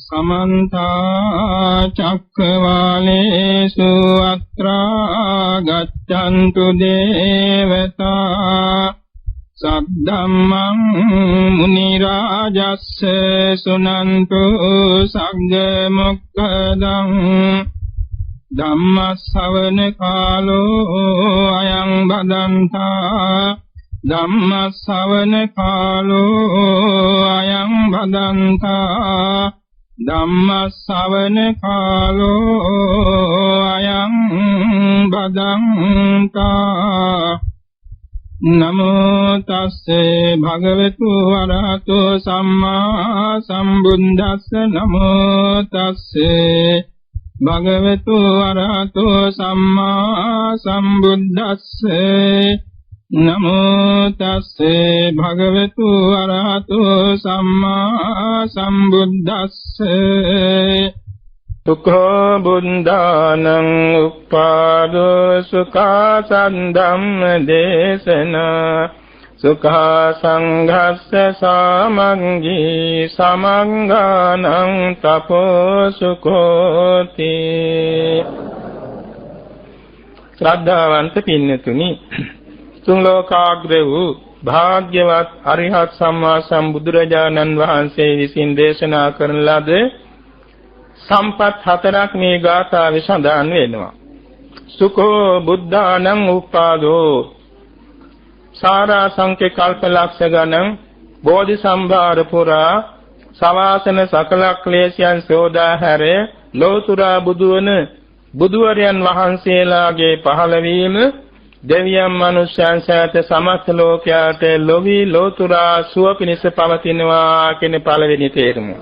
समन्ता चक्रवालेषु अत्रा गच्छन्तु देवता सद्धम्मं मुनिराजस्य सुनन्तु सग्गमुक्तदं धम्मश्रवण कालो अयं भदन्ता धम्मश्रवण कालो अयं भदन्ता ධම්මස්සවන කාලෝ අයං බදන්තා නමෝ තස්සේ භගවතු වරහතෝ සම්මා සම්බුද්දස්ස නමෝ තස්සේ භගවතු වරහතෝ සම්මා සම්බුද්දස්සේ නමෝ තස්සේ භගවතු අරහතෝ සම්මා සම්බුද්දස්සේ සුඛෝ බුද්ධානං උප්පාදෝ සුඛා සන්ධම්ම දේශනා සුඛා සංඝස්ස සමග්ගී සමංගානං තපෝ සුඛෝති ශ්‍රද්ධාවන්ත පින්නතුනි තුන් ලෝකාග්‍ර වූ භාග්‍යවත් අරිහත් සම්මා සම්බුදුරජාණන් වහන්සේ විසින් දේශනා කරන ලද සම්පත් හතරක් මේ ගාථාවේ සඳහන් වෙනවා. සුඛෝ බුද්ධානං උප්පාදෝ සාරා සංඛ්‍ය කල්පලක්ෂ ගණන් බෝධි සම්භාර පුරා සවාසන සකල ක්ලේශයන් සෝදා හැර ලෝතුරා බුදුවන බුදුවරයන් වහන්සේලාගේ පහළවීම දෙවියන් මනුෂ්‍යයන් සෑත සමස්ත ලෝකයාට ලොවි ලෝතුරා සුව පිණිස පවතිනවා කියන පළවෙනි තේරුම.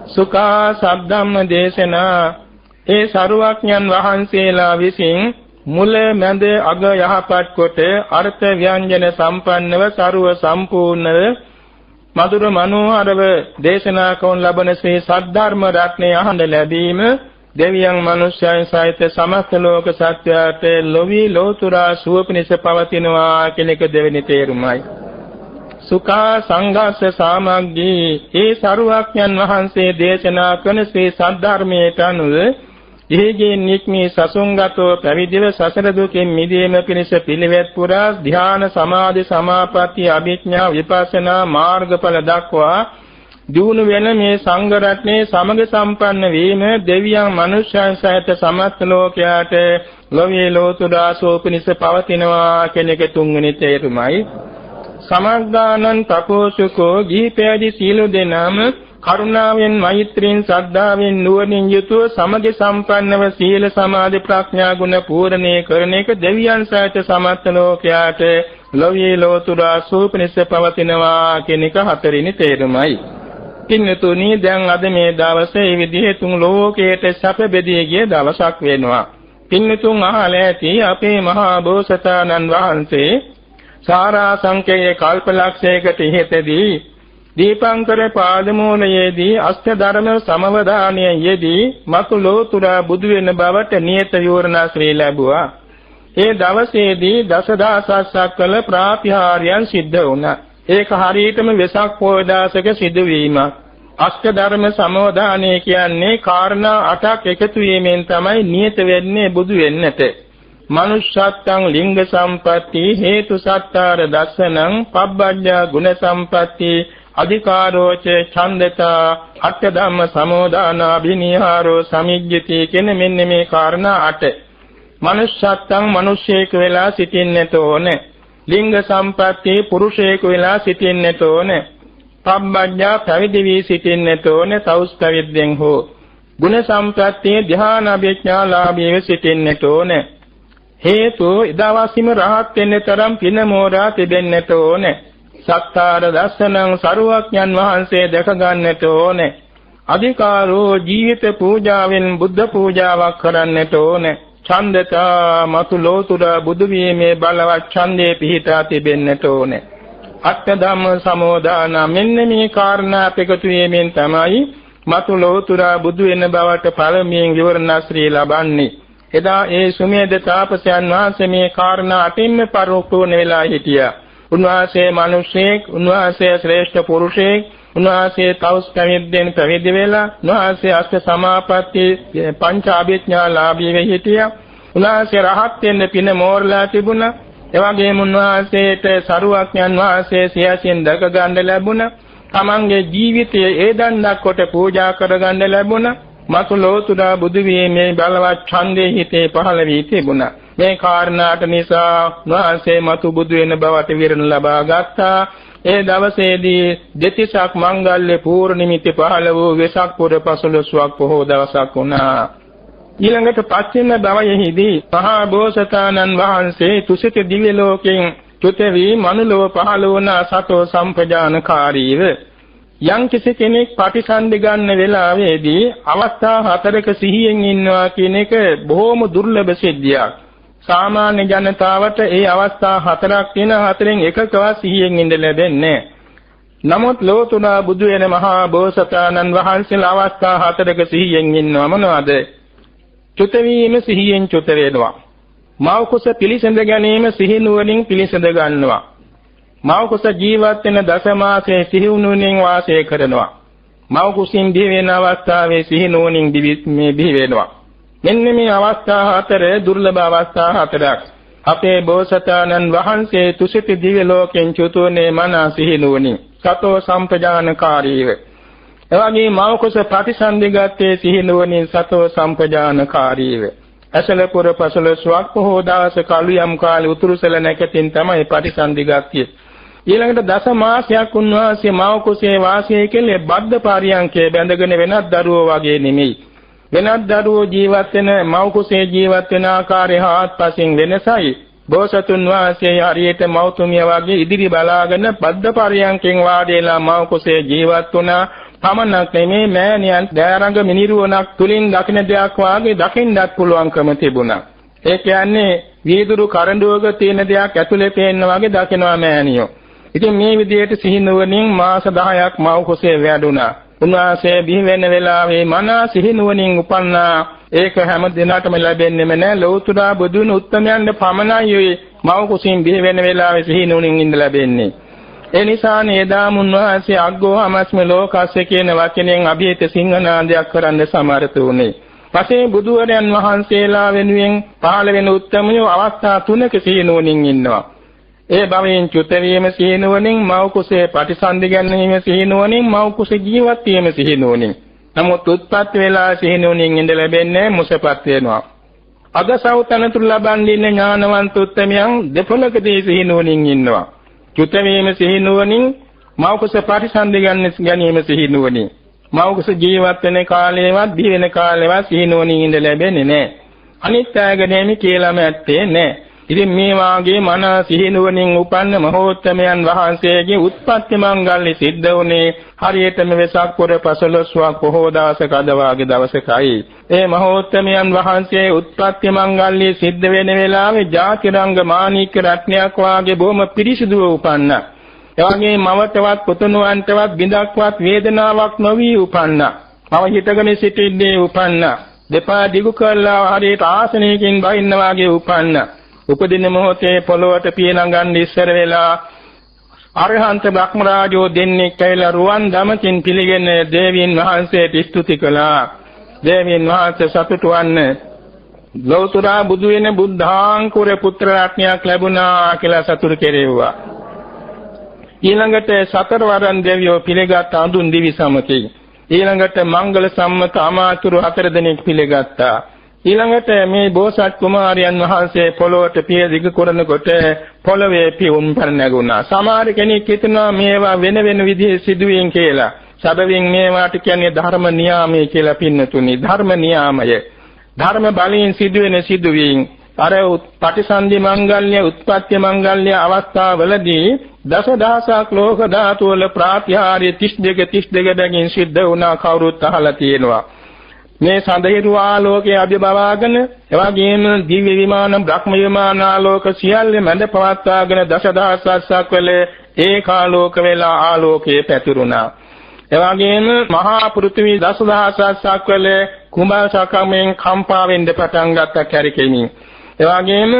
සුඛා සද්ධම්ම දේශනා ඒ සරුවඥන් වහන්සේලා විසින් මුල මැද අග යහපත් කොට අර්ථ ව්‍යංජන සම්පන්නව සරුව සම්පූර්ණව මధుර මනෝහරව දේශනා කරන ලබන ශ්‍රී සද්ධර්ම රත්නය අහඳ ලැබීම දෙවියන් මනුෂ්‍යයන් සහිත සමස්ත ලෝක සත්‍යයට ලොවි ලෝතුරා සුව පිණිස පවතිනවා කියන එක දෙවෙනි තේරුමයි. සුඛා සංඝස්ස සමග්ගී ඒ සරුවඥන් වහන්සේ දේශනා කරන ශ්‍රී සද්ධර්මයට අනුව ඉහිගේ නික්මී සසුන්ගතෝ පැවිදිව සසර දුකින් මිදීම පිණිස පිළිවෙත් පුරා ධ්‍යාන සමාධි සමාපatti අභිඥා විපස්සනා මාර්ගඵල දක්වා දිනු වෙන මේ සංඝ රත්නයේ සමග සම්පන්න වීම දෙවියන් මනුෂ්‍යයන් සහිත සමස්ත ලෝකයාට ලෝකේ ලෝතුරා සෝපනිස පවතිනවා කියන එක තුන්වෙනි තේරුමයි. සමග්ගානං තපෝසුකෝ ගීපෑදි සීල දෙනාම කරුණාවෙන් මෛත්‍රියෙන් ශ්‍රද්ධාවෙන් නුවණින් යුතුව සමග සම්පන්නව සීල සමාධි ප්‍රඥා ගුණ පූර්ණේ කරන එක දෙවියන් සහිත සමස්ත ලෝකයාට ලෝකේ ලෝතුරා සෝපනිස පවතිනවා කියන එක හතරවෙනි තේරුමයි. පින්නතුනි දැන් අද මේ දවසේ මේ විදිහේ තුන් ලෝකයට සැප බෙදී ගිය දවසක් වෙනවා. පින්නතුන් අහලා ඇති අපේ මහා බෝසතාණන් වහන්සේ සාරා සංඛ්‍යයේ කල්පලක්ෂයකට ඉහතදී දීපංකර පාදමූලයේදී අෂ්ට ධර්ම සමවදානයේ යෙදී මතු ලෝතුරා බුදු වෙන බවට නියත විවරණ ශ්‍රී ලැබුවා. ඒ දවසේදී දසදහසක් කළ ප්‍රාතිහාර්යයන් සිද්ධ වුණා. ඒක හරියටම වෙසක් පොය දාසක සිදුවීමක්. අෂ්ට ධර්ම සමෝධානය කියන්නේ කාරණා 8ක් එකතු වීමෙන් තමයි නියත වෙන්නේ බුදු වෙන්නට. මනුෂ්‍යත්වං ලිංග සම්පatti හේතු සත්තාර දස්සනං පබ්බඤ්ඤා ගුණ සම්පatti අධිකාරෝච ඡන්දතා අට්ඨ ධම්ම සමෝධානා බිනිහාරෝ සමිජ්ජති කියන මෙන්න මේ කාරණා 8. මනුෂ්‍යත්වං මිනිසෙක් වෙලා සිටින්නට ඕනේ. ලිංග සම්පatti පුරුෂයෙක් වෙලා සිටින්නට ඕනේ. පබ්බඤ්ඤා පැවිදි වී සිටින්නට ඕනේ තවුස්තවිද්දෙන් හෝ. ගුණ සම්පatti ධ්‍යාන අභිඥා ලාභීව සිටින්නට ඕනේ. හේතු ඉදවසිම රහත් වෙන්න තරම් පින මෝරා තිබෙන්නට ඕනේ. සත්තාර දස්සනං සරුවඥන් වහන්සේ දැක ගන්නට ඕනේ. අධිකාරෝ ජීවිත පූජාවෙන් බුද්ධ පූජාවක් කරන්නට ඕනේ. ඡන්දතා මතු ලෝතුරා බුදු වීමේ බලවත් ඡන්දේ පිහිටා තිබෙන්නට ඕනේ. අට්ඨ ධම්ම සමෝදාන මෙන්න මේ කාරණා එකතු වීමෙන් තමයි මතු ලෝතුරා බුදු වෙන බවට පළමුවෙන් විවරණ ශ්‍රී ලබන්නේ. එදා ඒ සුමේද තාපසයන් වහන්සේ මේ කාරණා අටින්ම පරිපූර්ණ වෙලා හිටියා. උන්වහන්සේ මිනිසෙක්, උන්වහන්සේ ශ්‍රේෂ්ඨ පුරුෂයෙක්, උන්වහන්සේ තවුස් පැවිද්දෙන් පැවිදි වෙලා උන්වහන්සේ අෂ්ට සමාපatti පංච අභිඥාලාභී වෙ හිටියා. උන්වහන්සේ රහත් වෙන්න පින මෝරලා තිබුණා. එවැගේම උන්වහන්සේට සරුවක්ඥන් වහන්සේ සියසින් දැක ගන්න ලැබුණා. තමන්ගේ ජීවිතයේ ඒ දණ්ඩක් කොට පූජා කර ගන්න ලැබුණා. මතු ලෝතුරා බුදු වීමේ බලවත් ඡන්දේ හිතේ පහළ වී තිබුණා. මේ කාරණාට නිසා උන්වහන්සේ මතු බුදු වෙන බවට විරණ ලබා ගත්තා. ඒ දවසේදී දෙතිසක් මංගල්‍ය පූර්ණිමිති පහළ වූ වෙසක් පුර 15ක් පොහොව දවසක් වුණා. ඊළඟට පස්වෙනි භවයේදී මහා බෝසතාණන් වහන්සේ තුසිත දිව්‍ය ලෝකෙන් චුත වී මනුලොව පහළ වුණ සතෝ සම්පජානකාරීව යම් කිසි කෙනෙක් ප්‍රතිසන්දි ගන්න වෙලාවේදී අවස්ථා හතරක සිහියෙන් ඉන්නවා කියන එක බොහොම දුර්ලභ සිද්ධියක්. සාමාන්‍ය ජනතාවට ඒ අවස්ථා හතරක් තියෙන හතරෙන් එකකවත් සිහියෙන් ඉඳ ලැබෙන්නේ නැහැ. නමුත් ලෝතුරා බුදු වෙන මහා බෝසතාණන් වහන්සේලා අවස්ථා හතරක සිහියෙන් ඉන්නවා. මොනවද? චුත වීම සිහියෙන් චුත වෙනවා. මව කුස පිළිසඳ ගැනීම සිහි නුවණින් පිළිසඳ ගන්නවා. මව කුස ජීවත් වෙන දස මාසයේ සිහි නුවණින් වාසය කරනවා. මව කුසින් දිවි වෙන අවස්ථාවේ සිහි නුවණින් දිවි වෙනවා. මෙන්න මේ අවස්ථා හතර දුර්ලභ අවස්ථා හතරක්. අපේ බෝසතාණන් වහන්සේ තුසිත දිව්‍ය ලෝකෙන් චුතුනේ මන සිහි නුවණින් සතෝ සම්පජානකාරීව. එවැගේ මව කුස ප්‍රතිසන්දි ගත්තේ සිහි නුවණින් සතෝ සම්පජානකාරීව. ඇසලපුර 15ක් පොහොව දවස කලු යම් කාලේ උතුරුසල නැකතින් තමයි ප්‍රතිසන්දි ගත්තේ. ඊළඟට දස මාසයක් උන්වහන්සේ මව කුසේ වාසය කළේ බද්ධ පාරියංකේ බැඳගෙන වෙනත් දරුවෝ වගේ නෙමෙයි. වෙනත් දරුවෝ ජීවත් වෙන මව කුසේ ජීවත් වෙන ආකාරය හාත්පසින් වෙනසයි. බෝසතුන් වහන්සේ හරියට මවතුමිය වගේ ඉදිරි බලාගෙන බද්ධ පාරියංකෙන් වාඩිලා මව කුසේ ජීවත් වුණා. පමණක් නෙමේ මෑණියන් දෑරඟ මිනිරුවණක් තුලින් දකින්න දෙයක් වාගේ දකින්නත් පුළුවන්කම තිබුණා. ඒ කියන්නේ වීදුරු කරඬුවක තියෙන දෙයක් ඇතුලේ පේන්න වගේ දකිනවා මෑණියෝ. ඉතින් මේ විදිහට සිහිනුවණින් මාස 10ක් මව කුසේ වැඩුණා. උන්වහන්සේ බිහි වෙන වෙලාවේ මනා සිහිනුවණින් උපන්නා. ඒක හැම දිනකටම ලැබෙන්නේම නැහැ. ලෞතුරා බුදුන් උත්තමයන්ට පමණයි මව කුසින් බිහි වෙන වෙලාවේ සිහිනුවණින් ඉඳ ලැබෙන්නේ. ඒ නිසා නේදා මුන්වහන්සේ අග්ගෝ හමස්ම ලෝකස්ස කියන වචනයෙන් අභිහිත සිංහනාදයක් කරන්න සමර්ථ වුණේ. පසේ බුදුවරයන් වහන්සේලා වෙනුවෙන් පහළ වෙන උත්තමයෝ අවස්ථා තුනක සිහිනුවණින් ඉන්නවා. ඒ භවයෙන් චුත වීම සිහිනුවණින්, මව් කුසේ ප්‍රතිසන්දි ගැනීම සිහිනුවණින්, මව් කුසේ ජීවත් වීම සිහිනුවණින්. නමුත් උත්පත්ති වෙලා සිහිනුවණින් ඉඳ ලැබෙන්නේ මුසපත් වෙනවා. අගසවතනතුරු ලබන්නේ ඥානවන්ත උත්තමයන් දෙපොළකදී සිහිනුවණින් ඉන්නවා. චුත වීම සිහිනුවණින්, මව් කුස ප්‍රතිසන්දි ගැනීම සිහිනුවණින්. මව් කුස ජීවත් වෙන කාලේවත් දී වෙන කාලේවත් සිහිනුවණින් ඉඳ ලැබෙන්නේ නැහැ. අනිත් අයගෙනම කියලාම ඇත්තේ නැහැ. ඉතින් මේ වාගේ මන සිහිනුවණින් උපන්න මහෝත්තමයන් වහන්සේගේ උත්පත්ති මංගල්‍ය සිද්ධ වුණේ හරියටම වෙසක් පුර 15ක් පොහොව දවසක අද වාගේ දවසකයි. ඒ මහෝත්තමයන් වහන්සේ උත්පත්ති මංගල්‍ය සිද්ධ වෙන වෙලාවේ ජාතිරංග මාණික්‍ය රත්නයක් වාගේ බොහොම පිරිසිදුව උපන්නා. එවැගේ මවටවත් පුතුණුවන්ටවත් බිඳක්වත් වේදනාවක් නොවි උපන්නා. මව හිතගෙන සිටින්නේ උපන්නා. දෙපා දිගු කළා හරියට ආසනයකින් බහින්න වාගේ උපන්නා. උපදින මොහොතේ පොළොවට පියනගන්න ඉස්සර වෙලා අරහන්ත බ්‍රහ්ම රාජෝ දෙන්නේ කියලා රුවන් දමකින් පිළිගෙන දේවීන් වහන්සේට ස්තුති කළා. දේවීන් වහන්සේ සතුටු වන්නේ ලෞතුරා බුදු වෙන බුද්ධාංකුර පුත්‍ර රත්නයක් ලැබුණා කියලා සතුටු කෙරෙව්වා. ඊළඟට සතරවරන් දෙවියෝ පිළිගත් අඳුන් දිවි සමකේ. ඊළඟට මංගල සම්මත අමාතුරු 4 දෙනෙක් පිළිගත්තා. ඊළඟට මේ බෝසත් කුමාරයන් වහන්සේ පොළොවට පිය දිග කරනකොට පොළවේ පියුම් පර නැගුණා. සමහර කෙනෙක් හිතනවා මේවා වෙන වෙන විදිහේ සිදුවීම් කියලා. සැබවින් මේවාට කියන්නේ ධර්ම නියාමය කියලා පින්නතුනි. ධර්ම නියාමය. ධර්ම බලයෙන් සිදුවෙන සිදුවීම්. අර පටිසන්ධි මංගල්‍ය, උත්පත්ති මංගල්‍ය අවස්ථාවලදී දසදහසක් ලෝක ධාතු වල ප්‍රාතිහාර්ය 32 බැගින් සිද්ධ වුණා කවුරුත් අහලා තියෙනවා. මේ සඳහිරු ආලෝකයේ අභිභවාගෙන එවැගේම දිව්‍ය විමාන බ්‍රහ්ම විමාන ආලෝක සියල්ල මැද පවත්වාගෙන දසදහසක් වල ඒකාලෝක වෙලා ආලෝකයේ පැතිරුණා. එවැගේම මහා පෘථිවි දසදහසක් වල කුඹල් සකමෙන් කම්පා වෙන්න පටන් ගත්ත කැරකෙමින්. එවැගේම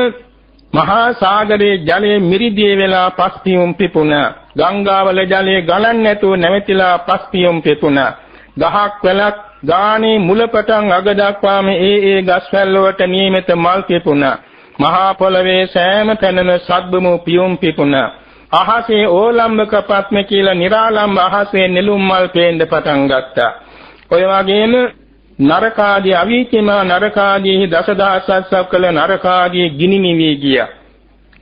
මහා සාගරයේ ජලයේ මිරිදී වෙලා පස්පියුම් පිපුණා. ගංගාවල ජලයේ ගලන්නේ නැතුව නැවතිලා පස්පියුම් පිපුණා. ගහක් වැලක් ගානේ මුලපටන් අග දක්වාම ඒ ගස්වැල් වලට නියමිත මල් පිපුණා. මහා පොළවේ සෑම තැනම සද්බමු පියුම් පිපුණා. අහසේ ඕලම්බක පත්ම කියලා නිරාලම්බ අහසේ නෙළුම් මල් පේන්න පටන් ගත්තා. ඔය වගේම නරකාදී අවීචිමා නරකාදී දසදහසක් කළ නරකාදී ගිනි නිවි ගියා.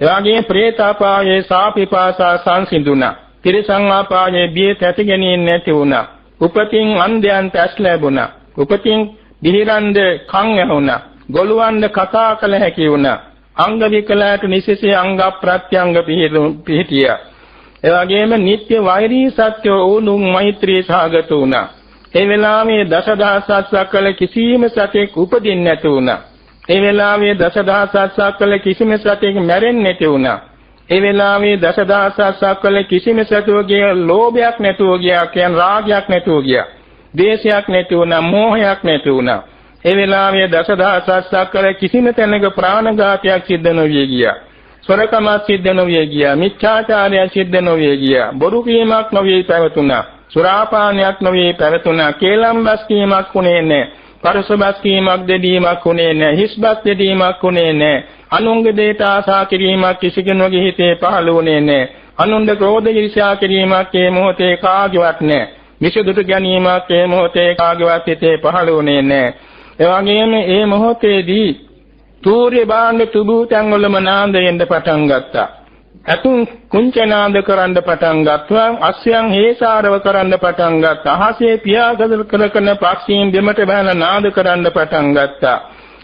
එවාගේ പ്രേතාපායේ සාපිපාසා සංසිඳුණා. තිරිසං ආපායේ බිය තැති ගැනීම නැති වුණා. උපතින් අන්ධයන්ට ඇස් ලැබුණා. උපතින් දිහිරන්ද කන් ඇහුණා. ගොළුවන්ද කතා කළ හැකි වුණා. අංග විකලයට නිසිසේ අංග ප්‍රත්‍යංග පිහිටියා. එවාගේම නිත්‍ය වෛරී සත්‍ය වුණුන් මෛත්‍රී සාගත වුණා. ඒ වෙලාවේ දසදහසක් කළ කිසිම සතෙක් උපදින්නේ නැති වුණා. ඒ වෙලාවේ දසදහසක් කළ කිසිම සතෙක් මැරෙන්නේ නැති වුණා. ඒ වෙලාවේ දසදහසක් කළ කිසිම සතෙකුගේ ලෝභයක් නැතුව ගියා, කියන රාගයක් නැතුව ගියා. ද්වේෂයක් නැති වුණා, මෝහයක් නැති වුණා. ඒ වෙලාවේ දසදහසක් කළ කිසිම තැනක ප්‍රාණඝාතයක් සිද්ධ නොවිය ගියා. සොරකමක් සිද්ධ නොවිය ගියා. මිච්ඡාචාරයක් සිද්ධ නොවිය ගියා. බොරු කීමක් නොවිය පැවතුණා. සුරාපානයක් නොවේ පැවතුණා. කේලම්බස් කීමක් වුණේ නැහැ. පරසබස් කීමක් දෙදීමක් වුණේ නැහැ. හිස්බස් දෙදීමක් වුණේ නැහැ. අනුන්ගේ දේට ආසා කිරීමක් කිසි කෙනෙකුගේ හිතේ පහළ වුණේ නැහැ. අනුන්ගේ ක්‍රෝධ ඊර්ෂ්‍යා කිරීමක් මේ මොහොතේ කාගේවත් නැහැ. මිසදුට ගැනීමක් මේ මොහොතේ කාගේවත් හිතේ පහළ වුණේ නැහැ. ඒ වගේම මේ මොහොතේදී සූර්ය බාණ්ඩ තුබූ තැන්වලම නාදයෙන් පටන් ගත්තා. අතුන් කුංචනාද කරන්න පටන් ගත්තා. අස්යන් හේසාරව කරන්න පටන් ගත්තා. අහසේ පියාගදල් කරන පක්ෂීන් දෙමට බහලා නාද කරන්න පටන් ගත්තා.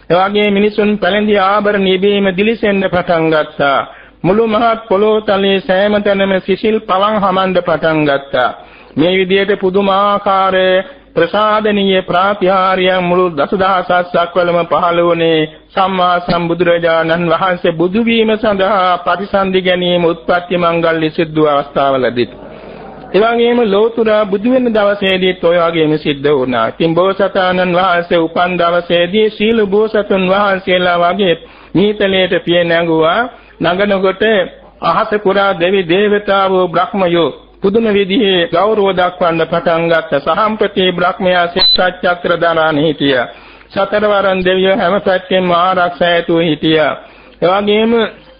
එවාගේ මිනිසුන් පැලඳි ආභරණ ඉබේම දිලිසෙන්න පටන් ගත්තා. මුළු මහත් පොළොව තලයේ සෑම තැනම සිසිල් පවන් හමන්න පටන් ගත්තා. මේ විදිහට පුදුමාකාර ප්‍රසාදනීය ප්‍රාතිහාර්ය මුළු දසදහසක් වලම පහළ වුණේ සම්මා සම්බුදුරජාණන් වහන්සේ බුදු වීම සඳහා පරිසන්දි ගැනීම උත්පත්ති මංගල්‍ය සිද්ධ අවස්ථාවලදී. ඒ වගේම ලෝතුරා බුදු වෙන දවසේදීත් ඔය වගේම සිද්ධ වුණා. ඉතින් බෝසතාණන් වහන්සේ උපන් දවසේදී සීල බෝසතුන් වහන්සේලා වගේ නීතලයට පිය නැගුවා. නගනකොට අහස පුරා දෙවි දේවතාවෝ බ්‍රහ්මයෝ පුදුම විදිහේ ගෞරව දක්වන්න පටන් ගත්ත. සහම්පති බ්‍රහ්මයා සික්ෂාචක්‍ර දානහි හිටියා. සතරවරන් දෙවියෝ හැම පැත්තෙම ආරක්ෂා ඇතුව හිටියා. එවැගේම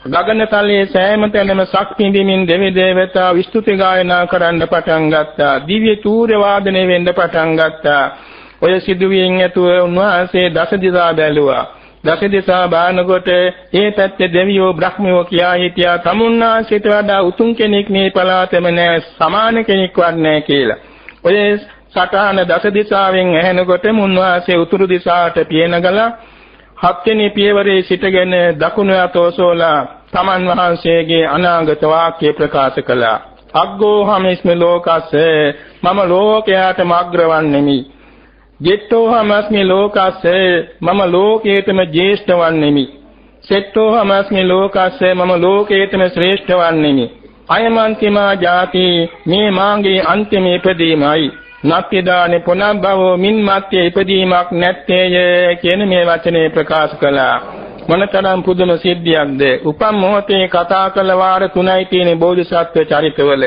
ගගනතලයේ සෑම තැනම ශක්තිඳිමින් දෙවි දේවතා විස්තුති ගායනා කරන්න පටන් ගත්තා. දිව්‍ය තූර්ය වාදනය වෙන්න පටන් ගත්තා. ඔය සිදුවීම් ඇතුව උන්වහන්සේ දස දිසා බැලුවා. දස දිසා බානකොට ඒ පැත්තේ දෙවියෝ බ්‍රහ්මයෝ කියා හිටියා තමුන්නාසිට වඩා උතුම් කෙනෙක් මේ පලාතෙම නැහැ, සමාන කෙනෙක්වත් නැහැ කියලා. ඔය සටහන දස දිසාවෙන් ඇහෙනකොට මුන්වහන්සේ උතුරු දිසාවට පියනගලා හත්වෙනි පියවරේ සිටගෙන දකුණු අතෝසෝලා තමන් වහන්සේගේ අනාගත වාක්‍ය ප්‍රකාශ කළා. අග්ගෝහමස්මි ලෝකස්සේ මම ලෝකයට මග්‍රවන්නේමි. ජෙට්ටෝහමස්මි ලෝකස්සේ මම ලෝකයේතම ජේෂ්ඨ වන්නේමි. සෙට්ටෝහමස්මි ලෝකස්සේ මම ලෝකයේතම ශ්‍රේෂ්ඨ වන්නේමි. අයමන්තිමා ජාති මේ මාගේ අන්තිම ඉපදීමයි. නත්‍යදානේ පුනබ්බවෝ මින් මත්‍ය ඉපදීමක් නැත්තේය කියන මේ වචනේ ප්‍රකාශ කළා. මොනතරම් පුදුම සිද්ධියක්ද. උපන් මොහොතේ කතා කළ වාර 3යි තියෙන බෝධිසත්ව චරිතවල.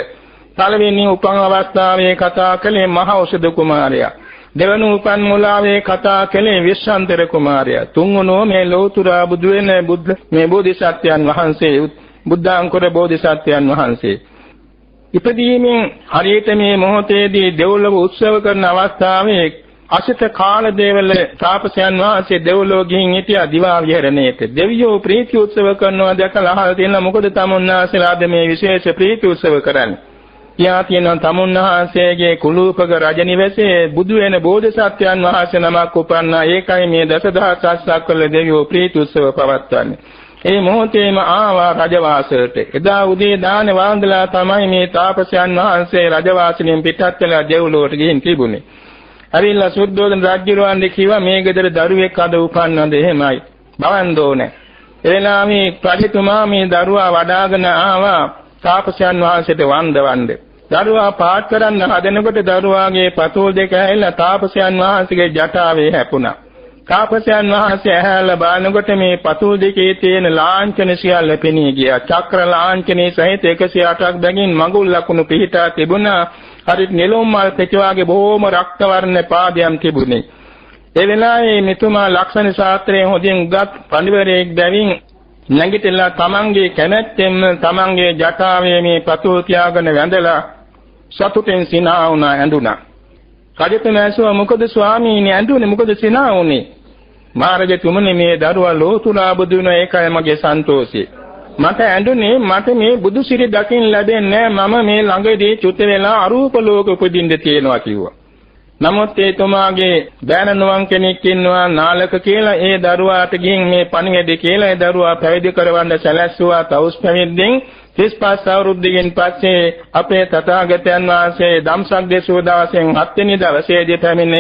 පළවෙනි උපන් අවස්ථාවේ කතා කළේ මහ ඖෂධ කුමාරයා. දෙවන උපන් මුලාවේ කතා කළේ විශ්වන්තර කුමාරයා. තුන්වනෝ මේ ලෝතුරා බුදු වෙන මේ බෝධිසත්වයන් වහන්සේ බුද්ධාංකුර බෝධිසත්වයන් වහන්සේ. ඉපදීමෙන් හරියට මේ මොහොතේදී දෙව්ලොව උත්සව කරන අවස්ථාවේ අසිත කාල දේවල තාපසයන් වහන්සේ දෙව්ලොව ගිහින් හිටියා දිවා විහරණයට. දෙවියෝ ප්‍රීති උත්සව කරනවා දැකලා අහලා තියෙනවා මොකද තමුන්නාසලාද මේ විශේෂ ප්‍රීති උත්සව කරන්නේ. කියා තියෙනවා තමුන්නාසේගේ කුලූපක රජනිවසේ බුදු වෙන බෝධිසත්වයන් වහන්සේ නමක් උපන්නා. ඒකයි මේ දසදහසක් කළ දෙවියෝ ප්‍රීති උත්සව පවත්වන්නේ. ඒ මොහොතේම ආවා රජවාසයට. එදා උදේ දාන වන්දලා තමයි මේ තාපසයන් වහන්සේ රජවාසයෙන් පිටත් වෙලා දෙව්ලොවට ගිහින් තිබුණේ. අරිල්ලා සුද්ධෝදන රජුරවන්දි කිව්වා මේ ගෙදර දරුවෙක් අද උපන්නද එහෙමයි. බවන්න ඕනේ. එලා මේ රජතුමා මේ දරුවා වඩාගෙන ආවා තාපසයන් වහන්සේට වන්දවන්න. දරුවා පාත් කරන්න හදනකොට දරුවාගේ පතෝල් දෙක ඇහිලා තාපසයන් වහන්සේගේ ජටාවේ හැපුණා. තාපසයන් වහන්සේ ඇහැල බලනකොට මේ පතුල් දෙකේ තියෙන ලාංඡන සියල්ල පෙනී ගියා. චක්‍ර ලාංඡනේ සහිත 108ක් බැගින් මඟුල් ලකුණු පිහිටා තිබුණා. හරිත් නෙළුම් මල් පෙචවාගේ බොහෝම රක්ත වර්ණ පාදයන් තිබුණේ. ඒ වෙලාවේ මෙතුමා ලක්ෂණ ශාස්ත්‍රයේ හොඳින් උගත් පඬිවරයෙක් බැවින් නැගිටලා තමන්ගේ කැමැත්තෙන් තමන්ගේ ජටාවේ මේ පතුල් තියාගෙන වැඳලා සතුටෙන් සිනා වුණා ඇඳුණා. කඩිතුමා ඇසුවා මොකද ස්වාමීනි ඇඳුනේ මොකද සිනා වුනේ? මහරජතුමනි මේ දරුවා ලෝතුරා බුදු වෙන එකයි මගේ සන්තෝෂය. මට ඇඳුනේ මට මේ බුදු සිරි දකින්න ලැබෙන්නේ මම මේ ළඟදී චුත වෙලා අරූප ලෝක උපදින්න තියෙනවා කිව්වා. නමුත් ඒ තුමාගේ බෑනනුවන් කෙනෙක් ඉන්නවා නාලක කියලා ඒ දරුවාට ගිහින් මේ පණිවිඩය කියලා ඒ දරුවා පැවිදි කරවන්න සැලැස්සුවා. තවුස් පැවිද්දෙන් 35 අවුරුද්දකින් පස්සේ අපේ තථාගතයන් වහන්සේ ධම්සක් දේශෝ දවසෙන් 7 වෙනි දවසේදී පැමිණ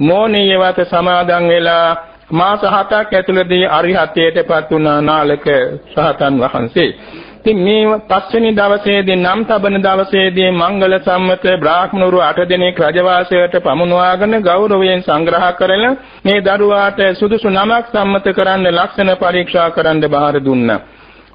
මෝනියවත සමාදන් වෙලා මාස 7ක් ඇතුළතදී අරිහත්ත්වයටපත් වුණා නාලක සහතන් වහන්සේ. ඉතින් මේ 5 වෙනි දවසේදී නම් තබන දවසේදී මංගල සම්මත බ්‍රාහ්මණවරු 8 දෙනෙක් රජවාසයට පමුණවාගෙන ගෞරවයෙන් සංග්‍රහ කරලා මේ දරුවාට සුදුසු නමක් සම්මත කරන්න ලක්ෂණ පරීක්ෂා කරන්න බාර දුන්නා.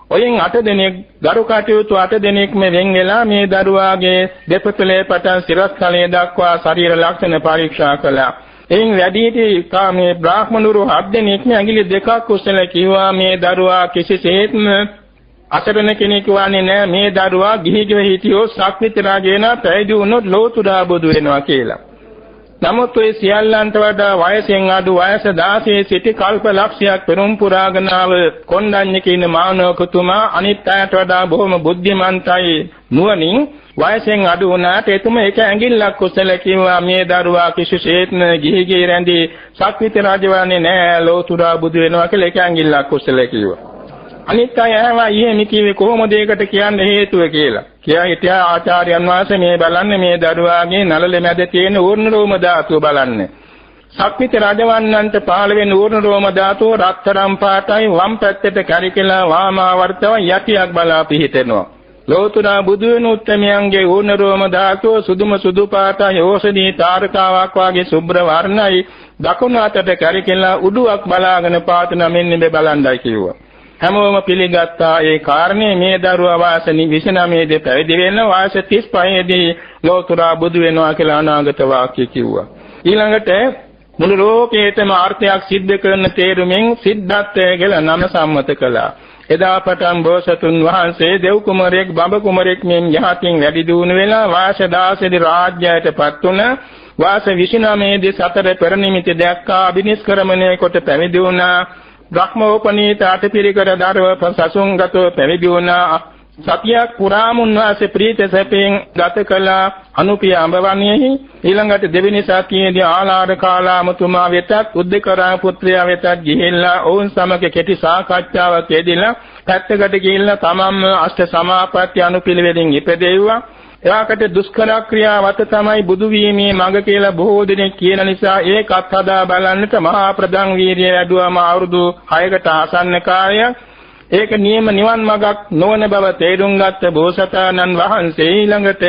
ඔයින් 8 දෙනෙක් ගරු කටයුතු 8 දෙනෙක් මේ වෙන් වෙලා මේ දරුවාගේ දෙපතුලේ පටන් සිරස්තලයේ දක්වා ශරීර ලක්ෂණ පරීක්ෂා කළා. එයින් වැඩිහිටි කාමේ බ්‍රාහ්මණවරු 7 දෙනෙක් ඇඟිලි දෙකක් කුසල කිව්වා මේ දරුවා කිසිසේත්ම අසරණ කෙනෙක් වන්නේ නැහැ. මේ දරුවා ගිහිගෙව හිටියෝ සක්විත රාජේන පැවිදි වුණොත් ලෝතුරා බුදු වෙනවා කියලා. නමුත් ඔය සියල්ලන්ට වඩා වයසෙන් අඩු වයස 16 සිටි කල්ප ලක්ෂයක් පෙරම් පුරාගෙන ආව කොණ්ඩඤ්ඤ කියන මානවකතුමා අනිත් අයට වඩා බොහොම බුද්ධිමන්තයි නුවණින් වයසෙන් අඩු වුණාට එතුම එක ඇඟිල්ලක් කුසල කිව්වා මේ දරුවා කිසිසේත්ම ගිහිගේ රැඳි සක්විත රාජවන්නේ නැහැ ලෝතුරා බුදු වෙනවා කියලා එක ඇඟිල්ලක් කුසල කිව්වා. අනිත් අය ඇහුවා ඊයේ කිව්වේ කොහොමද ඒකට කියන්න හේතුව කියලා. කියා හිටියා ආචාර්යයන් වහන්සේ මේ බලන්න මේ දරුවාගේ නළල මැද තියෙන ඌර්ණ රෝම ධාතුව බලන්න. සක්විත රජවන්නන්ට පහළ වෙන ඌර්ණ රෝම ධාතුව රත්තරන් පාටයි වම් පැත්තට කැරිකලා වාමාවර්තව යටියක් බලා පිහිටෙනවා. ලෝතුරා බුදු වෙන උත්තමයන්ගේ ඌර්ණ රෝම ධාතුව සුදු පාටයි ඕසදී තාරකාවක් වාගේ සුබ්‍ර වර්ණයි දකුණු අතට කැරිකලා උඩුවක් බලාගෙන පාතන මෙන්න මේ බලන්නයි කිව්වා. හැමෝම පිළිගත්තා ඒ කාරණේ මේ දරුවා වාස 29 දී පැවිදි වෙන වාස 35 දී ලෝතුරා බුදු වෙනවා කියලා අනාගත වාක්‍ය කිව්වා. ඊළඟට මුළු ලෝකේටම අර්ථයක් සිද්ධ කරන තේරුමින් සිද්ධාර්ථය කියලා නම සම්මත කළා. එදා පටන් බෝසතුන් වහන්සේ දෙව් කුමරෙක් බඹ කුමරෙක් මෙන් යහතින් වැඩි දියුණු වෙලා වාස 16 දී රාජ්‍යයටපත් වුණ වාස 29 දී සතර පෙරනිමිති දැක්කා අභිනිෂ්ක්‍රමණය කොට පැවිදි වුණා. බ්‍රහ්මෝපනීත අටපිරිකර දරව සසුන්ගතව පැවිදි වුණා. සතියක් පුරාම උන්වහන්සේ ප්‍රීත සැපෙන් ගත කළ අනුපිය අඹවණෙහි ඊළඟට දෙවෙනි සතියේදී ආලාර කාලාමතුමා වෙතත් උද්දකරා පුත්‍රයා වෙතත් ගිහිල්ලා ඔවුන් සමග කෙටි සාකච්ඡාවක් යෙදিলা පැත්තකට ගිහිල්ලා තමන්ම අෂ්ට සමාපatti අනුපිළිවෙලින් ඉපදෙව්වා. එවාකට දුෂ්කර ක්‍රියාවත තමයි බුදු වීමේ මඟ කියලා බොහෝ දෙනෙක් කියන නිසා ඒකත් හදා බලන්නට මහා ප්‍රදං වීර්යය වැඩුවම අවුරුදු 6කට ආසන්න කාලයක් ඒක නියම නිවන් මඟක් නොවන බව තේරුම් ගත්ත බෝසතාණන් වහන්සේ ඊළඟට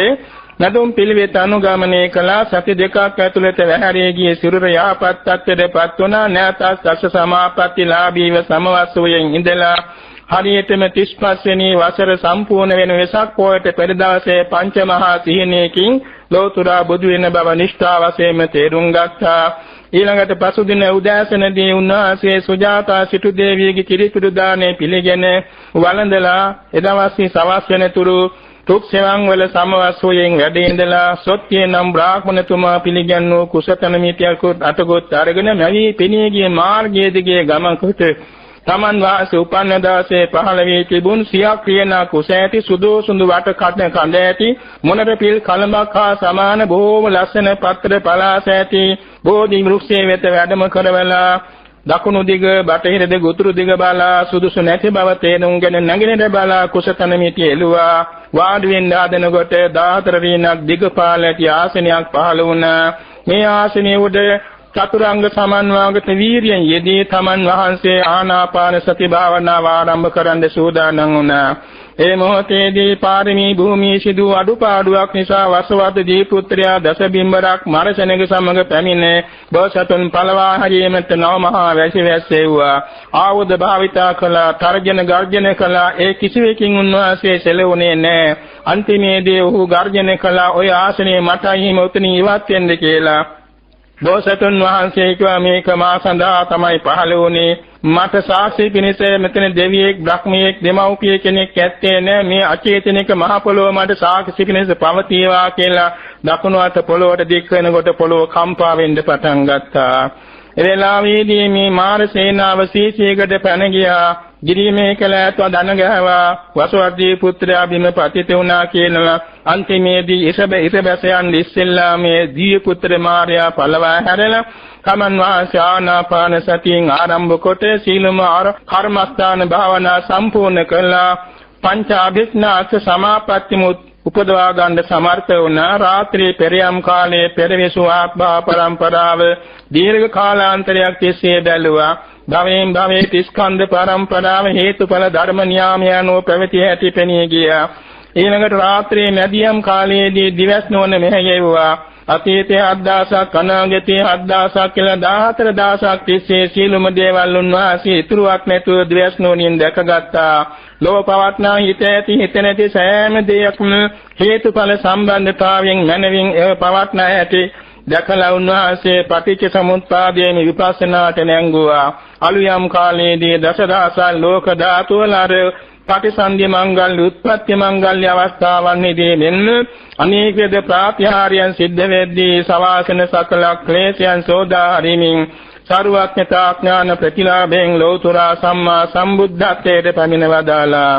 නදුම් පිළිවෙත අනුගමනය කළා. සති දෙකක් ඇතුළත වැහැරී ගියේ සිරුර යහපත් තත්ත්වයටපත් වුණා. නැවත සස්ස සමාපත්තිලාභීව සමවස්සෝයෙන් ඉඳලා හරියටම 35 වෙනි වසර සම්පූර්ණ වෙන වෙසක් පොයට පෙර දවසේ පංචමහා සිහිනයකින් ලෝතුරා බුදු වෙන බව නිෂ්ඨා වශයෙන්ම තේරුම් ගත්තා. ඊළඟට පසුදින උදෑසනදී උන්වහන්සේ සුජාතා සිටු දේවියගේ කිරිපිඩු දාණය පිළිගෙන වළඳලා එදවසේ සවස් වෙනතුරු තුක් සෙවන් වල සමවස්සෝයෙන් වැඩ ඉඳලා සොත්තිය නම් බ්‍රාහ්මණතුමා පිළිගන්නෝ කුසතන මිත්‍යකුත් අටගොත් අරගෙන නැවි පෙනී ගිය මාර්ගයේ දිගේ ගමන් කොට තමන් වාසී උපන්න දවසේ පහළ වී තිබුණු සියක් කියන කුස ඇති සුදු සුඳු වට කඳ ඇති මොනර පිල් කලඹක් හා සමාන බොහෝම ලස්සන පත්‍ර පලාස ඇති බෝධි වෘක්ෂයේ වෙත වැඩම කරවලා දකුණු දිග බටහිර දිග උතුරු දිග බලා සුදුසු නැති බව තේරුම්ගෙන නැගිනට බලා කුසතන මිටි එළුවා. වාඩි වෙන්න ආදෙනකොට 14 රිනක් දිගපාල ඇති ආසනයක් පහළ වුණා. මේ ආසනයේ උඩ චතුරාංග සමන්වාගත වීර්යයෙන් යෙදී තමන් වහන්සේ ආනාපාන සති භාවනාව ආරම්භ කරන්න සූදානම් වුණා. ඒ මොහොතේදී පාරමී භූමියේ සිදු අඩුපාඩුවක් නිසා වසවත දී පුත්‍රයා දසබිම්බරක් මරසෙනග සමග පැමිණ බෝසතුන් පළවා හැරීමට නව මහා වැසි වැස්සෙව්වා. ආයුධ භාවිතා කළා, තර්ජන ගර්ජන කළා. ඒ කිසිවකින් උන්වහන්සේ සැලුනේ නැහැ. අන්තිමේදී ඔහු ගර්ජන කළා, ඔය ආසනේ මටයි හිම උතනින් ඉවත් වෙන්න කියලා. බෝසතුන් වහන්සේ කිව්වා මේක මා සඳහා තමයි පහළ වුණේ. මට සාක්ෂි පිණිස මෙතන දෙවියෙක් බ්‍රහ්මියෙක් දෙමව්පිය කෙනෙක් ඇත්තේ නැහැ. මේ අචේතනික මහ පොළොව මට සාක්ෂි පිණිස පවතිවා කියලා දකුණු අත පොළොවට දික් වෙනකොට පොළොව කම්පා වෙන්න පටන් ගත්තා. එවලාවේදී මේ මාර සේනාව සීසීකට පැන ගියා. ගිරීමේ කළාත්ව දන ගහවා වසවර්දී පුත්‍රයා බිම පතිත වුණා කියනවා. අන්තිමේදී ඉසබැසයන් ඉස්සෙල්ලා මේ දී පුත්‍ර මාර්යා පළවා හැරලා තමන් වහන්සේ ආනාපාන සතියෙන් ආරම්භ කොට සීලම කර්මස්ථාන භාවනා සම්පූර්ණ කළා. පංච අභිඥාස සමාපත්තිය උපදවා ගන්න සමර්ථ වුණා. රාත්‍රී පෙරයම් කාලයේ පෙරවිසු ආත්මා පරම්පරාව දීර්ඝ කාලාන්තරයක් තිස්සේ බැලුවා. භවයෙන් භවයට ස්කන්ධ පරම්පරාව හේතුඵල ධර්ම න්‍යාමයන්ව පැවති ඇති පෙනී ගියා. ඊළඟට රාත්‍රියේ මැදියම් කාලයේදී දිවස් නොවන මෙහෙයුවා. අතීතයේ 7000ක් අනාගතයේ 7000ක් කියලා 14000ක් තිස්සේ සීලම දේවල් උන්වහන්සේ ඉතුරුවක් නැතුව දිවස් නොවනින් දැකගත්තා. ලෝක පවත්නා හිත ඇති හිත නැති සෑම දෙයක්ම හේතුඵල සම්බන්ධතාවයෙන් මනවින් ඒ පවත්නා ඇති දැකලා උන්වහන්සේ පටිච්ච සමුප්පාදයේ විපස්සනාට නැංගුවා. අලුයම් කාලයේදී දසදහසක් ලෝක ධාතු වල අර පටිසන්ධි මංගල්‍ය උත්පත්ති මංගල්‍ය අවස්ථාවන්හිදී මෙන්න අනේක විද ප්‍රාත්‍යහාරයන් සිද්ධ වෙද්දී සවාසන සකල ක්ලේශයන් සෝදා හරිමින් සරුවඥතා ඥාන ප්‍රතිලාභයෙන් ලෝතුරා සම්මා සම්බුද්ධත්වයට පැමිණ වදාලා.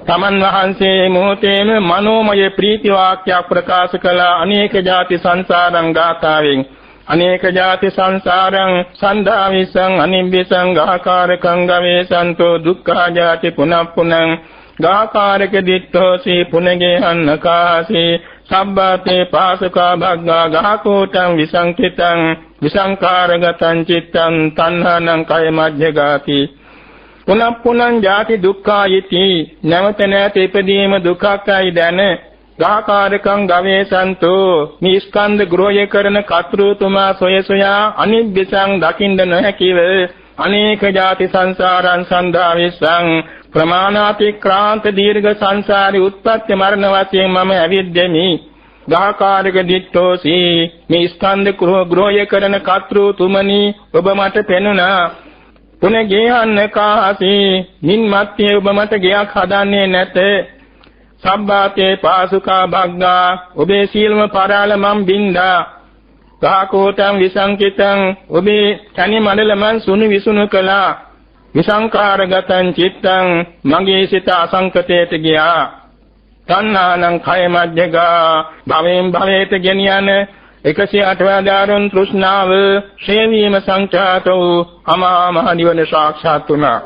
තමන් වහන්සේ මොහොතේම මනෝමය ප්‍රීති වාක්‍යයක් ප්‍රකාශ කළ අනේක ಜಾති සංසාරං ගාථාවෙන් අනේක ಜಾති සංසාරං සන්දාවිසං අනිබ්බිසං ගාකාරකං ගවේසන්තෝ දුක්ඛා ಜಾති පුනප්පුනං ගාකාරක දිත්තෝසි පුනගේහන්නකාසි සබ්බතේ පාසකා භග්ගා ගාකෝටං විසංකිතං විසංකාරගතං චිත්තං තණ්හානං කය මජ්ජගාති පුනප්පුනං ಜಾති දුක්ඛායිති නැවත නැවත ඉපදීම දුක්ඛයි දැන ගාකාරකං ගවේසන්තෝ මේ ස්කන්ධ ග්‍රහය කරන කර්තෘතුමා සොයසොයා අනිබ්බිසං දකින්න නොහැකිව අනේක ಜಾති සංසාරං සන්දාවිසං ප්‍රමාණාතික්‍රාන්ත දීර්ඝ සංසාරේ උත්පත්ති මරණ වශයෙන් මම ඇවිද්දෙමි. ගාකාරක දිට්ඨෝසි මේ ස්කන්ධ ග්‍රහය කරන කර්තෘතුමනි ඔබ මට පෙනුණා. පුනගේහන්න කාසි නින්මත්ය ඔබ මට ගයක් හදන්නේ නැත. සබ්බාතේ පාසුකා භග්ගා ඔබේ සීලම පරාල මම් බින්දා. ගාකෝටං විසංකිතං ඔබේ තනි මණ්ඩල මන් සුණු විසුණු කළා. විසංකාරගතං චිත්තං මගේ සිත අසංකතයට ගියා. තණ්හානං කය මජ්ජගා භවෙන් භවයට ගෙනියන 108 වදාරුන් තෘෂ්ණාව ශේවීම සංඛ්‍යාතෝ අමා මහ නිවන සාක්ෂාත් වුණා.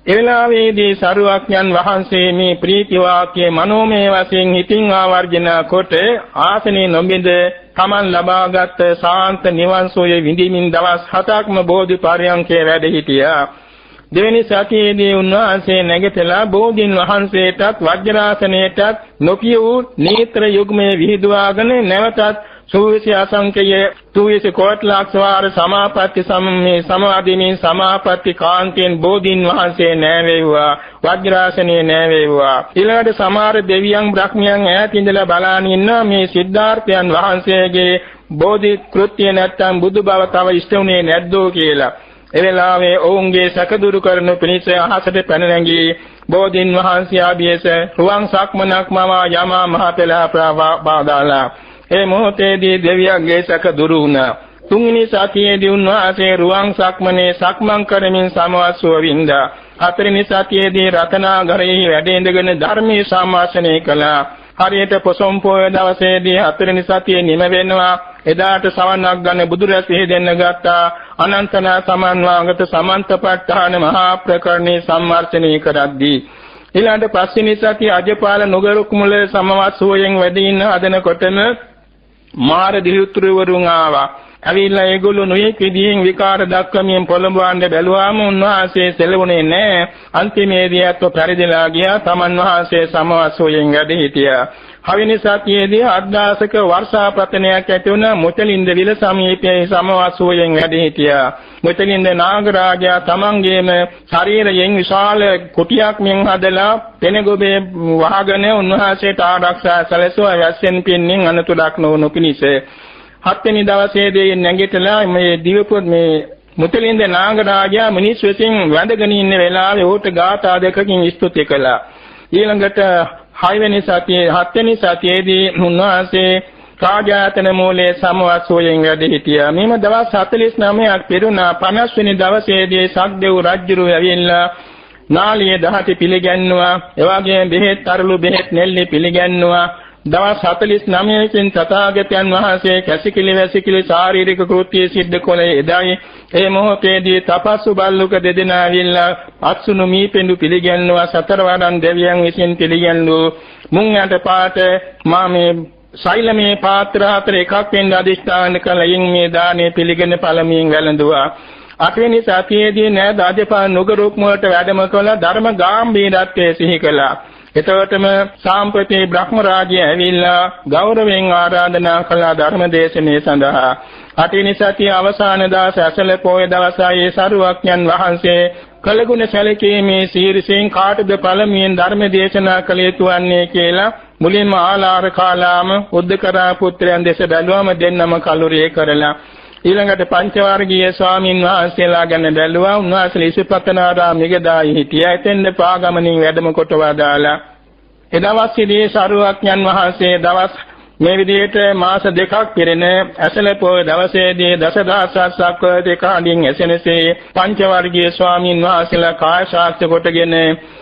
එලාවේදී සරුවක්ඥන් වහන්සේ මේ ප්‍රීති වාක්‍ය මනෝමය වශයෙන් හිතින් ආවර්ජන කොට ආසනේ නොබින්ද තමන් ලබාගත් සාන්ත නිවන් සෝය විඳින්මින් දවස් 7ක්ම බෝධි පර්යංකේ වැඩ සිටියා. දෙවෙනි සතියේදී උන්වහන්සේ නැගිටලා බෝධින් වහන්සේටත් වජ්‍රාසනයටත් නොකිය වූ නේත්‍ර යුග්මයේ විහිදුවාගෙන නැවතත් සූවිසි අසංකේය සූවිසි කෝට්ලක්ෂ වාර සමාපatti සම්මේ සමාධිමේ සමාපatti කාන්තෙන් බෝධින් වහන්සේ නැවෙව්වා. වජ්‍රාසනයේ නැවෙව්වා. ඊළඟට සමහර දෙවියන් බ්‍රහ්මයන් ඈත ඉඳලා බලාගෙන ඉන්නා මේ සිද්ධාර්ථයන් වහන්සේගේ බෝධි කෘත්‍ය නැත්තම් බුදු බව තව ඉෂ්ට උනේ නැද්දෝ කියලා. එවෙලාවේ ඔවුන්ගේ සැකදුරු කරන පිණිස අහසට පැන නැගී බෝධින් වහන්සේ ආභියස රුවන් සක්මනක් මවා යමා මහ පෙළහ ප්‍රාදාලා. ඒ මොහොතේදී දෙවියන්ගේ සැකදුරු වුණා. තුන්වෙනි සතියේදී උන්වහන්සේ රුවන් සක්මනේ සක්මන් කරමින් සමවස්සුව වින්දා. හතරවෙනි සතියේදී රතනාගරයේ වැඩ ඉඳගෙන ධර්මයේ සම්මාසනය කළා. හරියට පොසොන් පොය දවසේදී හතරවෙනි සතියේ නිම වෙනවා. එදාට සවන්නක් ගන්න බුදුරැස් දෙන්න ගත්තා. අනන්තනා සමන්වාගත සමන්තපට්ඨාන මහා ප්‍රකරණේ සම්මාර්ථනය කරද්දී ඊළඟ පස්වෙනි සතිය අජපාල නුගරුක් මුල සමවස්සුවයෙන් වැඩ ඉන්න හදනකොටම මාර දිහුතුරුවරුන් ආවා. ඇවිල්ලා ඒගොල්ලෝ නොයෙක් විදිහින් විකාර දක්වමින් පොළඹවන්න බැලුවාම උන්වහන්සේ සෙලවුනේ නැහැ. අන්තිමේදී අත්ව පරිදිලා ගියා. තමන් වහන්සේ සමවස්සෝයෙන් වැඩ හිටියා. හවිනි සතියේදී අර්ධාසක වර්ෂාපතනයක් ඇති වුණ මුචලින්ද විල සමීපයේ සමවස්සෝයෙන් වැඩ හිටියා. මුචලින්ද නාගරාජයා තමන්ගේම ශරීරයෙන් විශාල කුටියක් මෙන් හදලා පෙනගොබේ වහගෙන උන්වහන්සේට ආරක්ෂා සැලසුවා. වැස්සෙන් පින්නින් අනතුරක් නොවුණු පිණිස. 7 වෙනි දවසේදී නැගිටලා මේ දිවපොත් මේ මුතලින්ද නාගරාජයා මිනිස් වෙතින් වැඳගෙන ඉන්න වෙලාවේ ඌට ගාථා දෙකකින් ස්තුති කළා. ඊළඟට 7 වෙනි සතියේදී උන්වහන්සේ රාජාතන මූලයේ සමවස්සෝයෙන් වැඩ හිටියා. මේම දවස් 49ක් පෙරුණා. 50 වෙනි දවසේදී සක්දෙව් රජුරු ඇවිල්ලා නාලිය 10 පිළිගන්නවා. එවාගේ බෙහෙත් අරලු බෙහෙත් නෙල්ලි පිළිගන්නවා. දවස් 49කින් තථාගතයන් වහන්සේ කැසිකිලි වැසිකිලි ශාරීරික කෘත්‍ය සිද්ධ කළේ එදායි. ඒ මොහොතේදී තපස්සු බල්ලුක දෙදෙනා ඇවිල්ලා අත්සුණු මීපෙඬු පිළිගන්නවා. සතරවරන් දෙවියන් විසින් පිළිගන්නු මුං යට පාට මා මේ ශෛලමේ පාත්‍ර හතර එකක් වෙන්න අධිෂ්ඨාන කළයින් මේ දාණය පිළිගෙන පළමුවෙන් වැළඳුවා. 8 වෙනි සතියේදී නෑද අධිපා නුගරුක් මුලට වැඩම කළ ධර්ම ගාම්භීරත්වයේ සිහි කළා. එතකොටම සාම්ප්‍රති බ්‍රහ්ම රාජ්‍ය ඇවිල්ලා ගෞරවයෙන් ආරාධනා කළ ධර්ම දේශනාව සඳහා 8 වෙනි සතිය අවසාන දාස ඇසළ පොය දවසයි සරුවක්ඥන් වහන්සේ කළගුණ සැලකීමේ සීරසෙන් කාටද පළමුවෙන් ධර්ම දේශනා කළ යුතු වන්නේ කියලා මුලින්ම ආලාර කාලාම උද්දකරා පුත්‍රයන් දෙස බැලුවම දෙන්නම කලුරිය කරලා ඊළඟට පංචවර්ගීය ස්වාමින් වහන්සේලා ගැන බැලුවා. උන්වහන්සේ ඉසිපතනාරාමයේ ගදායි හිටියා. එතෙන්ද පාගමනින් වැඩම කොට වදාලා එදවස්යේදී සරුවක්ඥන් වහන්සේ දවස් මේ විදිහට මාස දෙකක් පිරෙන ඇසළ පොය දවසේදී දසදහසක් දෙකකින් එසෙනසේ පංචවර්ගීය ස්වාමින් වහන්සේලා කාය ශාස්ත්‍ර කොටගෙන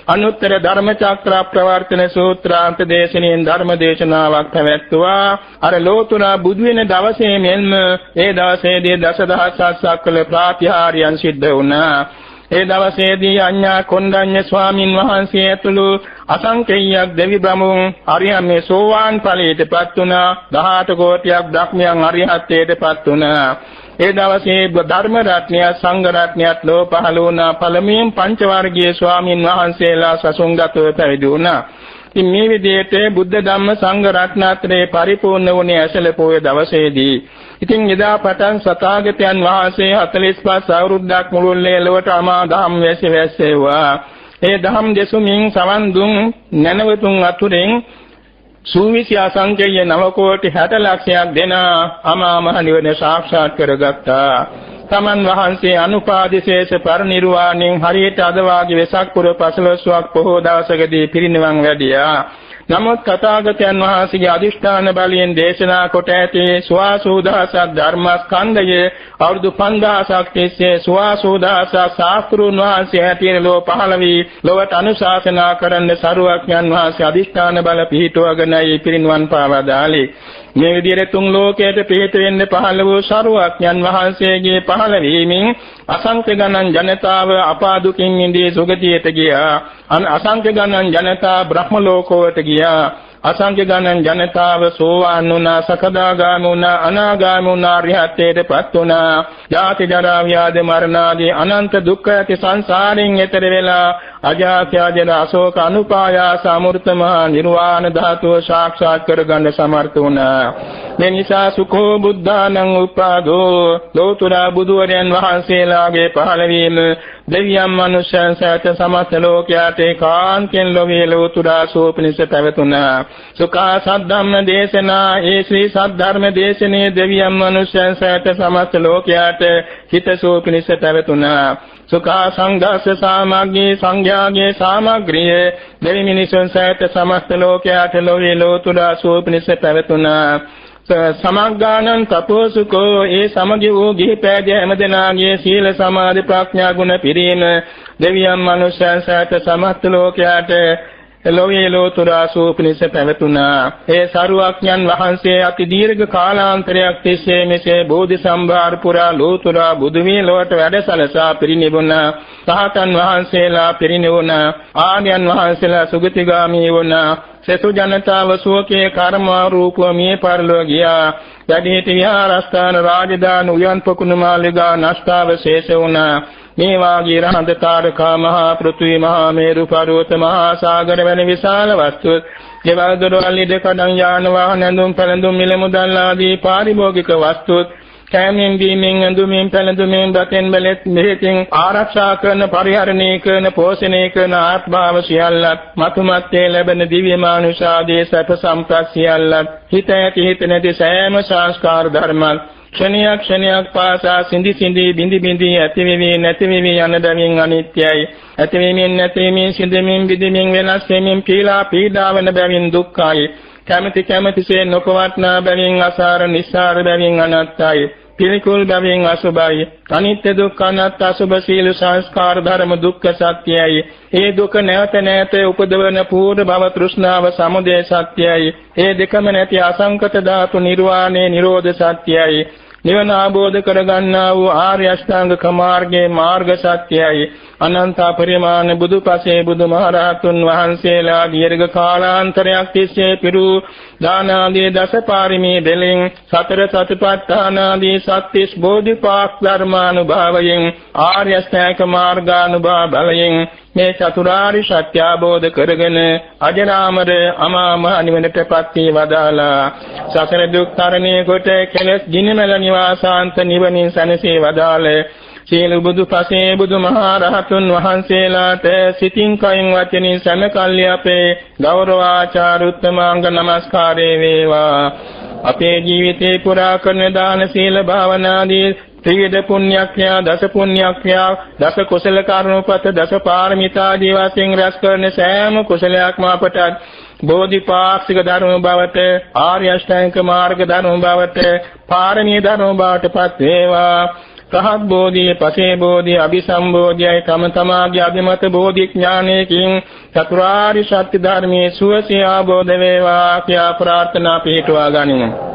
අනුත්තර ධර්මචක්‍ර ප්‍රවර්තන සූත්‍රාන්ත දේශනෙන් ධර්ම දේශනාවක් පැවැත්වුවා. අර ලෝතුරා බුදු වෙන දවසේ මෙන්ම ඒ දවසේදී දසදහසක් කළ ප්‍රාතිහාර්යයන් සිද්ධ වුණා. ඒ දවසේදී අඤ්ඤා කොණ්ඩඤ්ඤ ස්වාමින් වහන්සේ ඇතුළු අසංකේයයක් දෙවි බමුණු අරියමේ සෝවාන් ඵලයටපත් වුණා. 18 කෝටියක් බ්‍රහ්මයන් අරිහත්ත්වයටපත් වුණා. ඒ දවසේ ධර්ම රත්නය සංඝ රත්නයත් ලෝ පහළ වුණා. පළමුවෙන් පංචවර්ගීය ස්වාමින් වහන්සේලා සසුන්ගතව පැවිදි වුණා. ඉතින් මේ විදිහට බුද්ධ ධම්ම සංඝ රත්නත්‍රේ පරිපූර්ණ වුණේ ඇසළ පොය දවසේදී. ඉතින් එදා පටන් සතාගතයන් වහන්සේ 45 අවුරුද්දක් මුළුල්ලේ ලොවට අමා දහම් වැසෙව්වා. ඒ දහම් දෙසුමින් සවන් දුන් නැනවතුන් අතුරෙන් සූවිසි අසංකේය 9 කෝටි 60 ලක්ෂයක් දෙන අමා මහ නිවන සාක්ෂාත් කරගත්තා. තමන් වහන්සේ අනුපාදිශේෂ පරිනිර්වාණයෙන් හරියට අද වාගේ වෙසක් පුර 15ක් පොහොව දවසකදී පිරිනිවන් වැඩියා. නමුත් තථාගතයන් වහන්සේගේ අදිෂ්ඨාන බලයෙන් දේශනා කොට ඇති සුවාසූදාසක් ධර්මස්කන්ධයේ අවුරුදු 5000ක් තිස්සේ සුවාසූදාසක් ශාස්ත්‍රුන් වහන්සේ හැටියට ලෝ පහළ වී ලොවට අනුශාසනා කරන්න සරුවක්ඥන් වහන්සේ අදිෂ්ඨාන බල පිහිටුවගෙනයි පිරිනිවන් පාවදාලේ. මේ විදිහට තුන් ලෝකයට පිහිට වෙන්න පහළ වූ සරුවක්ඥන් වහන්සේගේ පහළ වීමෙන් අසංඛ්‍ය ගණන් ජනතාව අපාදුකින් මිදී සුගතියට ගියා. අසංඛ්‍ය ගණන් ජනතා බ්‍රහ්ම ලෝකයට ගියා. අසංඛ්‍ය ගණන් ජනතාව සෝවාන් වුණා, සකදාගාමී වුණා, අනාගාමී වුණා, රිහත්ත්වයටපත් වුණා. ජාති ජරා ව්‍යාධි මරණ ආදී අනන්ත දුක්ඛ ඇති සංසාරයෙන් එතර වෙලා අජාත්‍යජන අශෝක අනුපායාස අමෘතම නිර්වාණ ධාතුව සාක්ෂාත් කරගන්න සමර්ථ වුණා. මේ නිසා සුඛෝ බුද්ධානං උපාදෝ ලෝතුරා බුදුවරයන් වහන්සේලාගේ පහළවීම දෙවියන් මනුෂ්‍යයන් සහිත සමස්ත ලෝකයට කාන්තෙන් ලෝකයේ ලෝතුරා සෝපනිස පැවතුණා. සුඛා සද්ධම්ම දේශනා ඒ ශ්‍රී සද්ධර්ම දේශනේ දෙවියන් මනුෂ්‍යයන් සහිත සමස්ත ලෝකයට හිතසෝපනිස පැවතුණා. සුඛා සංඝස්ස සාමග්ගී සංඝයාගේ සාමග්‍රිය දෙවි මිනිසුන් සහිත සමස්ත ලෝකයට ලෝකයේ ලෝතුරා සෝපනිස පැවතුණා. සමග්ගානං තපෝසුකෝ ඒ සමගි වූ ගිහි පැවිදි හැමදෙනාගේ සීල සමාධි ප්‍රඥා ගුණ පිරීම දෙවියන් මනුෂ්‍යයන් සහිත සමස්ත ලෝකයට ලෝකයේ ලෝතුරා සෝපනිස පැවතුණා. ඒ සරුවක්ඥන් වහන්සේ අති දීර්ඝ කාලාන්තරයක් තිස්සේ මෙසේ බෝධි සම්භාර පුරා ලෝතුරා බුදු වී ලොවට වැඩසලසා පිරිනිවුණා. සහතන් වහන්සේලා පිරිනිවුණා. ආර්යයන් වහන්සේලා සුගතිගාමී වුණා. සෙසු ජනතාව සුවකේ කර්මාරූපව මිය පරලෝ ගියා. වැඩිහිටි විහාරස්ථාන රාජධානි උයන් පොකුණු මාලිගා නෂ්ටාවශේෂ වුණා. මේ වාගේ රහඳ තාරකා මහා පෘථිවි මහා මේරු පර්වත මහා සාගර වැනි විශාල වස්තු ගෙවල් දොරවල් ඉඩකඩම් යාන වාහන ඇඳුම් පැළඳුම් මිල මුදල් ආදී පාරිභෝගික වස්තු කැමෙන් දීමෙන් ඇඳුමින් පැළඳුමින් දතෙන් බෙලෙත් මෙහෙතින් ආරක්ෂා කරන පරිහරණය කරන පෝෂණය කරන ආත්මාව සියල්ලත් මතුමත්තේ ලැබෙන දිව්‍ය මානුෂ ආදී සැප සම්පත් සියල්ලත් හිත ඇති හිත නැති සෑම සංස්කාර ධර්මත් ක්ෂණයක් ක්ෂණයක් පාසා සිඳි සිඳි බිඳි බිඳි ඇති වෙවි නැති වෙවි යන දමින් අනිත්‍යයි. ඇති වෙමින් නැති වෙමින් සිඳමින් බිඳමින් වෙනස් වෙමින් පීලා පීඩා වන බැවින් දුක්ඛයි. කැමැති කැමැතිසේ නොපවත්නා බැවින් අසාර නිස්සාර බැවින් අනත්තයි. පිළිකුල් බැවින් අසුභයි. අනිත්‍ය දුක්ඛ අනාත්ම අසුභ සීල සංස්කාර ධර්ම දුක්ඛ සත්‍යයි. ඒ දුක නැවත නැවත උපදවන පූර්ණ භව තෘෂ්ණාව සමුදය සත්‍යයි. ඒ දෙකම නැති අසංකත ධාතු නිර්වාණය නිරෝධ සත්‍යයි. නිවන ආબોධ කරගන්නා වූ ආර්ය අෂ්ටාංගික මාර්ගයේ මාර්ග සත්‍යයි. අනන්ත පරිමාණ බුදුපසේ බුදුමහරහතුන් වහන්සේලා දීර්ඝ කාලාන්තරයක් තිස්සේ පිරු දානාදී දසපාරමී දෙලින් සතර සතිපට්ඨානාදී සත්‍තිස් බෝධිපාක් ධර්මානුභාවයෙන් ආර්ය අෂ්ටාංගික මාර්ගානුභව බලයෙන් මේ චතුරාර්ය සත්‍ය අවබෝධ කරගෙන අජරාමර අමාම නිවනටපත් වී වදාලා සසර දුක් තරණය කොට කෙලස් ගිනිමෙල නිවාසාන්ත නිවනින් සැනසී වදාළේ සීල බුදුපසේ බුදුමහරහතුන් වහන්සේලාට සිතින් කයින් වචනින් සමකල්ලි අපේ ගෞරවාචාර උත්තමාංග නමස්කාරේ වේවා. අපේ ජීවිතේ පුරා කරන දාන සීල භාවනාදී ත්‍රිවිධ පුණ්‍යක්‍රියා දස පුණ්‍යක්‍රියා දස කුසල කර්මපත දස පාරමිතා ජීවයෙන් රැස් කරන සෑම කුසලයක්ම අපට බෝධිපාක්ෂික ධර්ම බවට ආර්ය අෂ්ටාංගික මාර්ග ධර්ම බවට පාරමී ධර්ම බවට පත් වේවා. සහත් බෝධිය පසේ බෝධිය අභිසම්බෝධියයි තම තමාගේ අභිමත බෝධි ඥානයකින් චතුරාර්ය සත්‍ය ධර්මයේ සුවසේ ආબોධ වේවා කියා ප්‍රාර්ථනා පිටුවා ගනිමු.